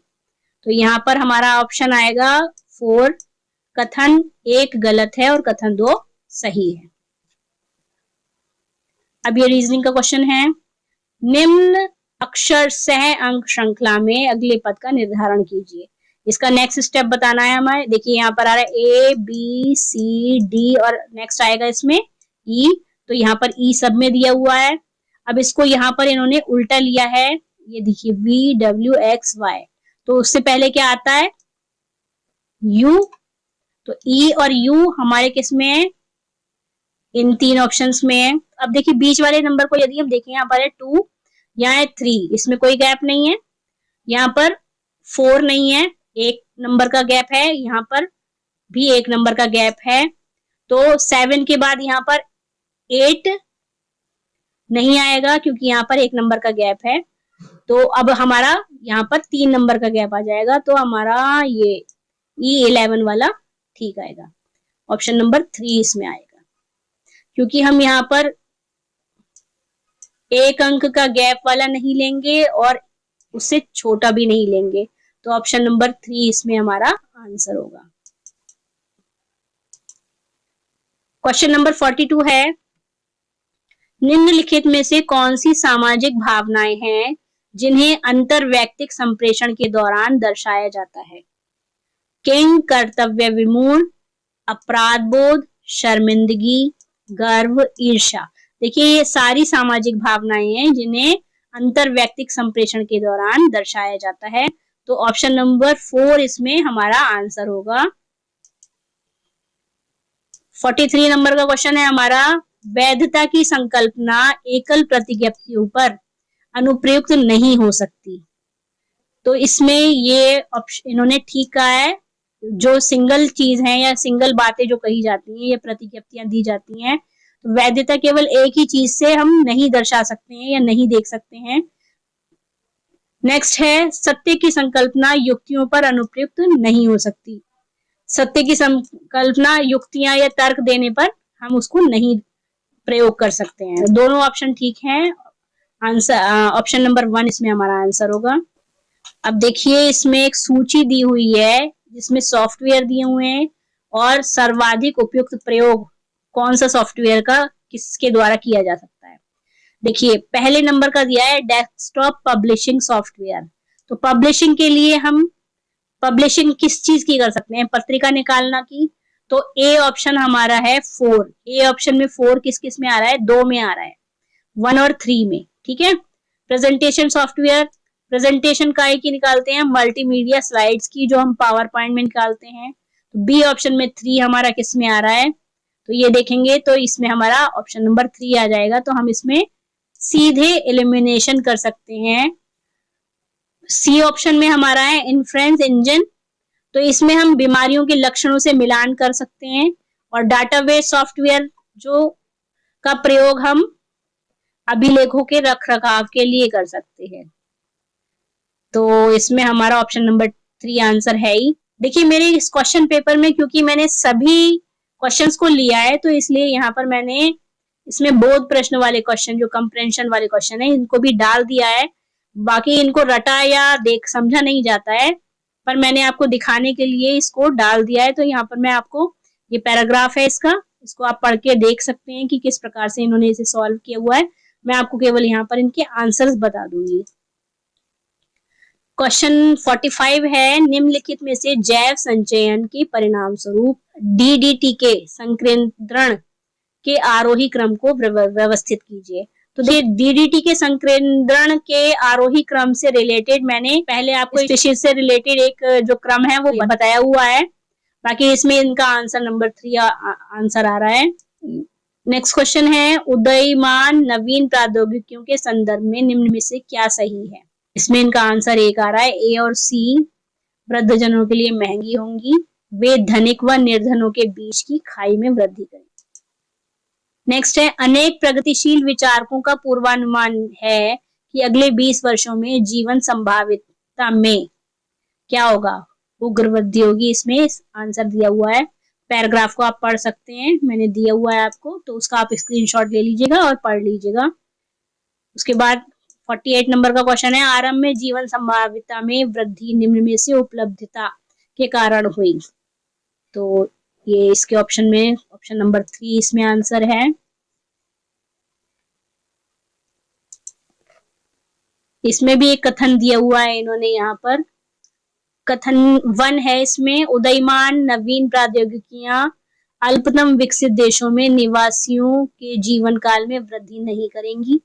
तो यहाँ पर हमारा ऑप्शन आएगा 4, कथन 1 गलत है और कथन 2 सही है। अब ये रीजनिंग का क्वेश्चन है, निम्न अक्षर सह अंक श्रृंखला में अगले पद का निर्धारण कीजिए। इसका नेक्स्ट स्टेप बताना है हमें। देखिए यहाँ पर आ रहा है ए बी सी डी और नेक्स्ट आएगा इसमें ई। तो यहाँ पर ई सब में दिया हुआ है। अब इसको यहाँ पर इन्होंने उल्टा लिया है, ये देखिए वी डब्ल्यू एक्स वाई। तो उससे पहले क्या आता है यू। तो ई और यू हमारे किस में है, इन 3 ऑप्शंस में है। अब देखिए बीच वाले नंबर को यदि हम देखें, यहाँ पर है 2, यहाँ है 3, इसमें कोई गैप नहीं है। यहाँ पर 4 नहीं है, 1 नंबर का गैप है, यहाँ पर भी 1 नंबर का गैप है। तो 7 के बाद यहाँ पर 8 नहीं आएगा क्योंकि यहाँ पर 1 नंबर का गैप है। तो अब हमारा यहाँ पर 3 नंबर का गैप आ जाएगा। तो हमारा ये E11 वाला ठीक आएगा, ऑप्शन नंबर 3 इसमें आएगा। क्योंकि हम यहाँ पर 1 अंक का गैप वाला नहीं लेंगे और उससे छोटा भी नहीं लेंगे। तो ऑप्शन नंबर 3 इसमें हमारा आंसर होगा। क्वेश्चन नंबर 42 है, निम्नलिखित में से कौन सी सामाजिक भावनाएं हैं जिन्हें अंतरवैयक्तिक संप्रेषण के दौरान दर्शाया जाता है? किंग, कर्तव्य विमूढ़, अपराध बोध, शर्मिंदगी, गर्व, ईर्ष्या। देखिए ये सारी सामाजिक भावनाएं हैं जिन्हें अंतरवैयक्तिक संप्रेषण के दौरान दर्शाया जाता है। तो ऑप्शन नंबर 4 इसमें हमारा आंसर होगा। 43 नंबर का क्वेश्चन है हमारा, वैधता की संकल्पना एकल प्रतिज्ञप्तियों पर अनुप्रयुक्त नहीं हो सकती। तो इसमें ये ऑप्शन इन्होंने ठीक कहा है, जो सिंगल चीज है या सिंगल बातें जो कही जाती हैं या प्रतिज्ञप्तियां दी जाती हैं, तो वैधता केवल एक ही चीज से हम नहीं दर्शा सकते हैं या नहीं देख सकते हैं। नेक्स्ट है, सत्य की संकल्पना युक्तियों पर अनुप्रयुक्त नहीं हो सकती। सत्य की संकल्पना युक्तियां या तर्क देने पर हम उसको नहीं प्रयोग कर सकते हैं। दोनों ऑप्शन ठीक हैं, आंसर ऑप्शन नंबर 1 इसमें हमारा आंसर होगा। अब देखिए इसमें एक सूची दी हुई है जिसमें सॉफ्टवेयर दिए हुए हैं और सर्वाधिक उपयुक्त प्रयोग कौन सा सॉफ्टवेयर का किसके द्वारा किया जा सकता है। देखिए पहले नंबर का दिया है डेस्कटॉप पब्लिशिंग सॉफ्टवेयर। तो पब्लिशिंग के लिए हम पब्लिशिंग किस चीज की कर सकते हैं, पत्रिका निकालना की। तो ए ऑप्शन हमारा है 4। ए ऑप्शन में 4 किस किस में आ रहा है, 2 में आ रहा है, 1 और 3 में, ठीक है। प्रेजेंटेशन सॉफ्टवेयर, प्रेजेंटेशन का की निकालते हैं मल्टीमीडिया स्लाइड्स की, जो हम पावर पॉइंट में निकालते हैं। तो बी ऑप्शन में 3 हमारा किस में आ रहा है, तो ये देखेंगे तो इसमें हमारा ऑप्शन नंबर 3 आ जाएगा। तो हम इसमें सीधे एलिमिनेशन कर सकते हैं। सी ऑप्शन में हमारा है इन्फ्रेंस इंजन। तो इसमें हम बीमारियों के लक्षणों से मिलान कर सकते हैं। और डाटाबेस सॉफ्टवेयर जो का प्रयोग हम अभिलेखों के रखरखाव के लिए कर सकते हैं। तो इसमें हमारा ऑप्शन नंबर 3 आंसर है ही। देखिए मेरे इस क्वेश्चन पेपर में क्योंकि मैंने सभी क्वेश्चंस को लिया है तो इसलिए यहाँ पर मैंने इसमें बोध प्रश्न वाले क्वेश्चन, जो कंप्रेंशन वाले क्वेश्चन है, इनको भी डाल दिया है। बाकी इनको रटा या देख समझा नहीं जाता है, पर मैंने आपको दिखाने के लिए इसको डाल दिया है। तो यहाँ पर मैं आपको, ये पैराग्राफ है इसको आप पढ़ के देख सकते हैं कि किस प्रकार से इन्होंने इसे सॉल्व किया हुआ है। मैं आपको केवल यहाँ पर इनके आंसर्स बता दूंगी। क्वेश्चन 45 है, निम्नलिखित में से जैव संचयन के परिणाम स्वरूप डीडीटी के संकेंद्रण के आरोही क्रम को व्यवस्थित कीजिए। तो डीडीटी के संकेंद्रण के आरोही क्रम से रिलेटेड मैंने पहले आपको स्पीशीज से रिलेटेड एक जो क्रम है वो बताया हुआ है। बाकी इसमें इनका आंसर नंबर 3 आंसर आ रहा है। नेक्स्ट क्वेश्चन है, उदयमान नवीन प्रौद्योगिकियों के संदर्भ में निम्न में से क्या सही है। इसमें इनका आंसर एक आ रहा है, ए और सी वृद्धजनों के लिए महंगी होंगी, वे धनिक व निर्धनों के बीच की खाई में वृद्धि करेंगे। नेक्स्ट है, अनेक प्रगतिशील विचारकों का पूर्वानुमान है कि अगले 20 वर्षों में जीवन संभावितता में क्या होगा, उग्र वृद्धि होगी। इसमें आंसर दिया हुआ है, पैराग्राफ को आप पढ़ सकते हैं, मैंने दिया हुआ है आपको, तो उसका आप स्क्रीनशॉट ले लीजिएगा और पढ़ लीजिएगा। उसके बाद 48 नंबर का क्वेश्चन है, आरंभ में जीवन संभाविता में वृद्धि निम्न में से उपलब्धता के कारण हुई। तो ये इसके ऑप्शन में ऑप्शन नंबर 3 इसमें आंसर है। इसमें भी एक कथन दिया हुआ है इन्होंने यहाँ पर, कथन 1 है इसमें, उदयमान नवीन प्रौद्योगिकियां अल्पतम विकसित देशों में निवासियों के जीवन काल में वृद्धि नहीं करेंगी।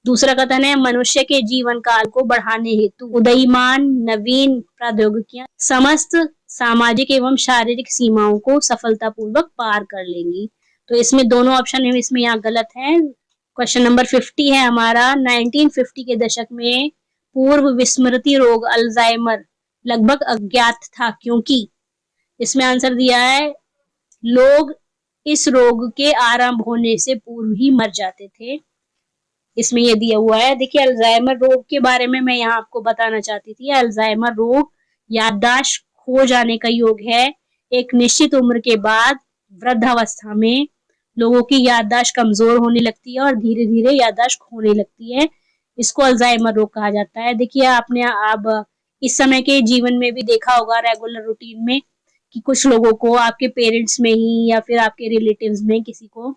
दूसरा कथन है, मनुष्य के जीवन काल को बढ़ाने हेतु उदयमान नवीन प्रौद्योगिकियां समस्त सामाजिक एवं शारीरिक सीमाओं को सफलतापूर्वक पार कर लेंगी। तो इसमें दोनों ऑप्शन है इसमें यहाँ गलत है। क्वेश्चन नंबर 50 है हमारा, 1950 के दशक में पूर्व विस्मृति रोग अल्जाइमर लगभग अज्ञात था क्योंकि, इसमें आंसर दिया है, लोग इस रोग के आरंभ होने से पूर्व ही मर जाते थे। इसमें ये दिया हुआ है। देखिए, अल्जाइमर रोग के बारे में मैं यहाँ आपको बताना चाहती थी। अल्जाइमर रोग याददाश्त खो जाने का योग है। एक निश्चित उम्र के बाद वृद्धावस्था में लोगों की याददाश्त कमजोर होने लगती है और धीरे धीरे याददाश्त खोने लगती है। इसको अल्जाइमर रोग कहा जाता है। देखिए, आपने अब इस समय के जीवन में भी देखा होगा रेगुलर रूटीन में कि कुछ लोगों को आपके पेरेंट्स में ही या फिर आपके रिलेटिव्स में किसी को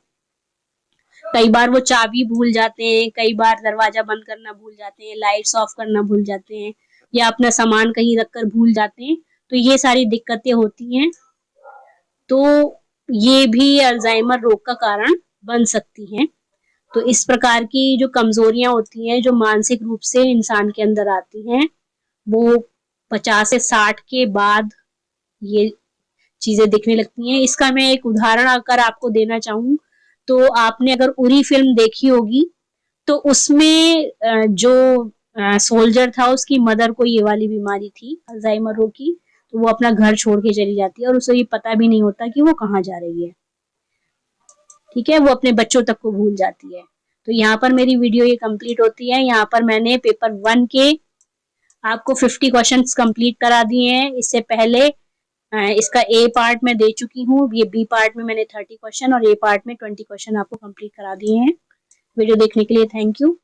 कई बार वो चाबी भूल जाते हैं, कई बार दरवाजा बंद करना भूल जाते हैं, लाइट्स ऑफ करना भूल जाते हैं या अपना सामान कहीं रखकर भूल जाते हैं। तो ये सारी दिक्कतें होती हैं, तो ये भी अल्जाइमर रोग का कारण बन सकती हैं। तो इस प्रकार की जो कमजोरियां होती हैं, जो मानसिक रूप से इंसान के अंदर आती हैं, वो 50 से 60 के बाद ये चीजें दिखने लगती हैं। इसका मैं एक उदाहरण अगर आपको देना चाहूँ तो आपने अगर उरी फिल्म देखी होगी तो उसमें जो सोल्जर था उसकी मदर को ये वाली बीमारी थी अल्जाइमर रोग की, तो वो अपना घर छोड़ के चली जाती है और उसे ये पता भी नहीं होता कि वो कहाँ जा रही है। ठीक है, वो अपने बच्चों तक को भूल जाती है। तो यहाँ पर मेरी वीडियो ये कंप्लीट होती है। यहाँ पर मैंने पेपर 1 के आपको 50 क्वेश्चंस कंप्लीट करा दिए हैं। इससे पहले इसका ए पार्ट में दे चुकी हूँ, ये बी पार्ट में मैंने 30 क्वेश्चन और ए पार्ट में 20 क्वेश्चन आपको कंप्लीट करा दिए हैं। वीडियो देखने के लिए थैंक यू।